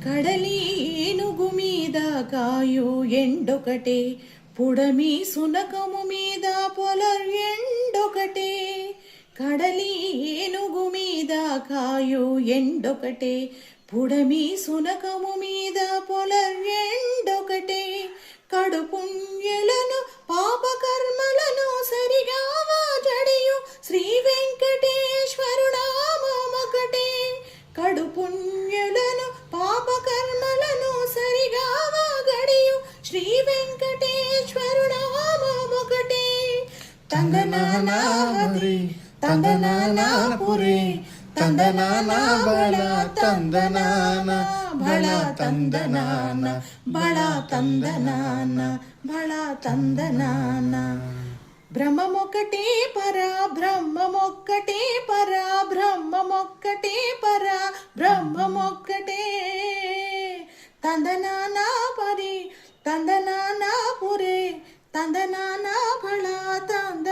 కడలి ఏనుగు మీద కాయు ఎండొకటే, పుడమి సునకము మీద పొలర్ ఎండొకటే. కడలి ఏనుగు మీద కాయు ఎండొకటే, పుడమి సునకము మీద పొలర్ ఎండొకటే. కడుపుణ్యులను పాపకర్మలను సరిగావా జడియు శ్రీ వెంకటేశ్వరునామొకటే. కడుపుణ్యులను పాపకర్మలను సరిగావా గడియు శ్రీ వెంకటేశ్వరునామొకటే. తందనానా హరి తందనానా పురే తందనానా బళ తందనాన బళ తందనాన బళ తందనాన బళ తందనాన. బ్రహ్మమొక్కటే పరా బ్రహ్మమొక్కటే పరా బ్రహ్మమొక్కటే పరా బ్రహ్మమొక్కటే. తందనానా పరి తందనానా పురే తందనానా బళ తంద